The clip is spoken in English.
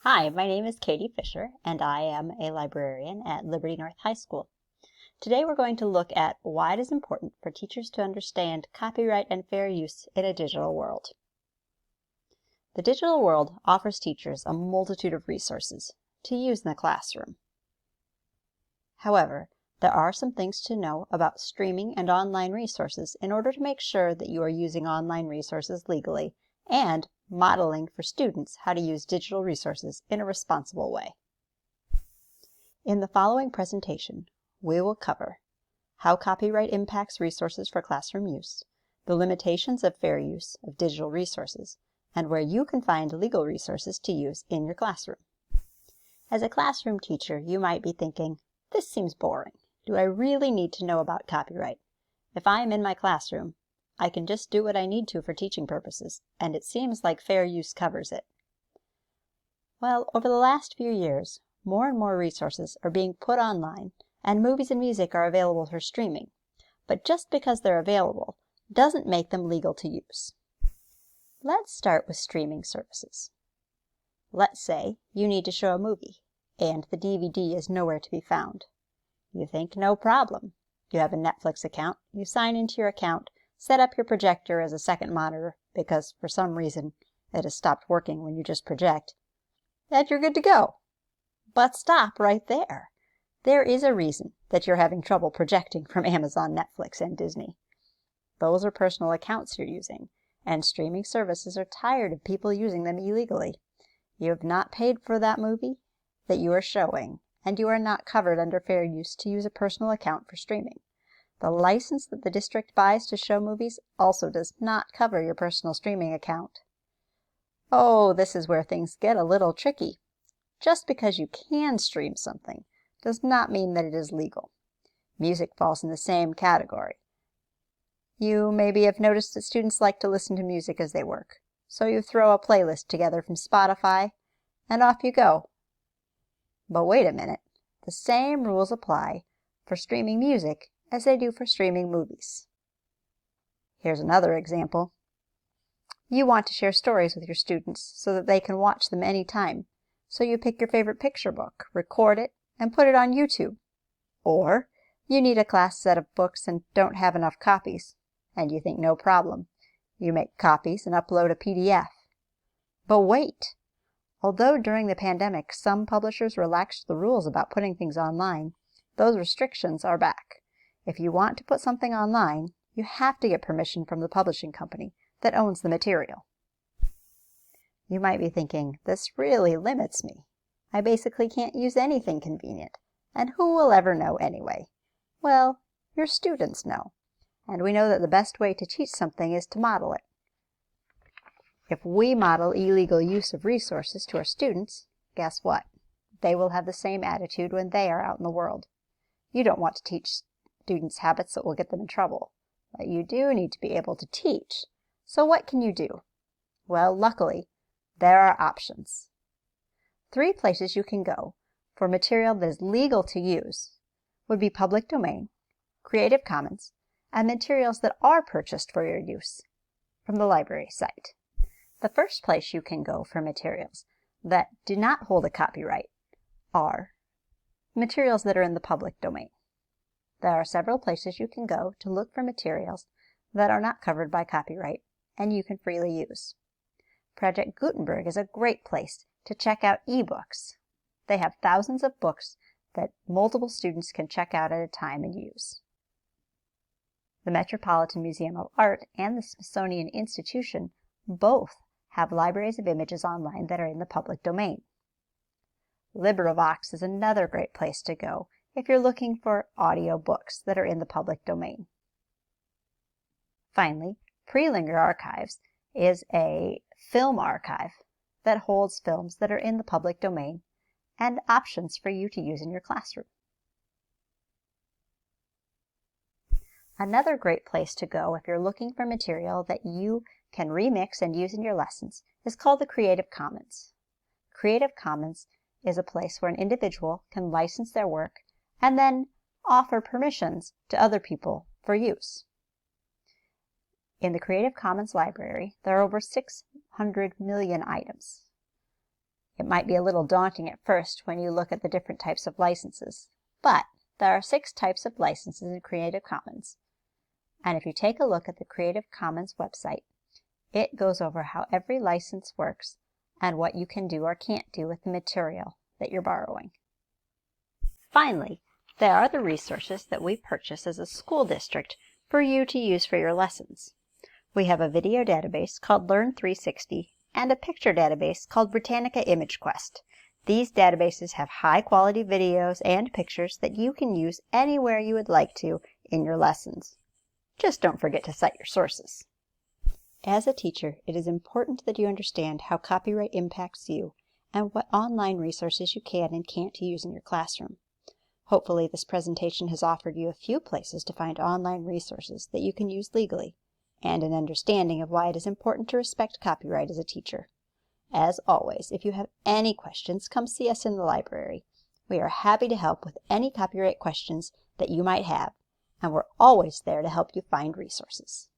Hi, my name is Katie Fisher, and I am a librarian at Liberty North High School. Today we're going to look at why it is important for teachers to understand copyright and fair use in a digital world. The digital world offers teachers a multitude of resources to use in the classroom. However, there are some things to know about streaming and online resources in order to make sure that you are using online resources legally and modeling for students how to use digital resources in a responsible way. In the following presentation, we will cover how copyright impacts resources for classroom use, the limitations of fair use of digital resources, and where you can find legal resources to use in your classroom. As a classroom teacher, you might be thinking, this seems boring. Do I really need to know about copyright? If I am in my classroom, I can just do what I need to for teaching purposes, and it seems like fair use covers it. Well, over the last few years, more and more resources are being put online, and movies and music are available for streaming. But just because they're available doesn't make them legal to use. Let's start with streaming services. Let's say you need to show a movie, and the DVD is nowhere to be found. You think, no problem. You have a Netflix account, you sign into your account, set up your projector as a second monitor because for some reason it has stopped working when you just project, and you're good to go. But stop right there. There is a reason that you're having trouble projecting from Amazon, Netflix, and Disney. Those are personal accounts you're using, and streaming services are tired of people using them illegally. You have not paid for that movie that you are showing, and you are not covered under fair use to use a personal account for streaming. The license that the district buys to show movies also does not cover your personal streaming account. Oh, this is where things get a little tricky. Just because you can stream something does not mean that it is legal. Music falls in the same category. You maybe have noticed that students like to listen to music as they work, so you throw a playlist together from Spotify, and off you go. But wait a minute, the same rules apply for streaming music as they do for streaming movies. Here's another example. You want to share stories with your students so that they can watch them anytime. So you pick your favorite picture book, record it, and put it on YouTube. Or you need a class set of books and don't have enough copies, and you think no problem. You make copies and upload a PDF. But wait! Although during the pandemic some publishers relaxed the rules about putting things online, those restrictions are back. If you want to put something online, you have to get permission from the publishing company that owns the material. You might be thinking, this really limits me. I basically can't use anything convenient, and who will ever know anyway? Well, your students know, and we know that the best way to teach something is to model it. If we model illegal use of resources to our students, guess what? They will have the same attitude when they are out in the world. You don't want to teach students habits that will get them in trouble, but you do need to be able to teach. So what can you do? Well, luckily, there are options. 3 places you can go for material that is legal to use would be public domain, Creative Commons, and materials that are purchased for your use from the library site. The first place you can go for materials that do not hold a copyright are materials that are in the public domain. There are several places you can go to look for materials that are not covered by copyright and you can freely use. Project Gutenberg is a great place to check out ebooks. They have thousands of books that multiple students can check out at a time and use. The Metropolitan Museum of Art and the Smithsonian Institution both have libraries of images online that are in the public domain. LibriVox is another great place to go if you're looking for audio books that are in the public domain. Finally, Prelinger Archives is a film archive that holds films that are in the public domain and options for you to use in your classroom. Another great place to go if you're looking for material that you can remix and use in your lessons is called the Creative Commons. Creative Commons is a place where an individual can license their work and then offer permissions to other people for use. In the Creative Commons library, there are over 600 million items. It might be a little daunting at first when you look at the different types of licenses, but there are 6 types of licenses in Creative Commons. And if you take a look at the Creative Commons website, it goes over how every license works and what you can do or can't do with the material that you're borrowing. Finally, there are the resources that we purchase as a school district for you to use for your lessons. We have a video database called Learn360 and a picture database called Britannica ImageQuest. These databases have high-quality videos and pictures that you can use anywhere you would like to in your lessons. Just don't forget to cite your sources. As a teacher, it is important that you understand how copyright impacts you and what online resources you can and can't use in your classroom. Hopefully, this presentation has offered you a few places to find online resources that you can use legally, and an understanding of why it is important to respect copyright as a teacher. As always, if you have any questions, come see us in the library. We are happy to help with any copyright questions that you might have, and we're always there to help you find resources.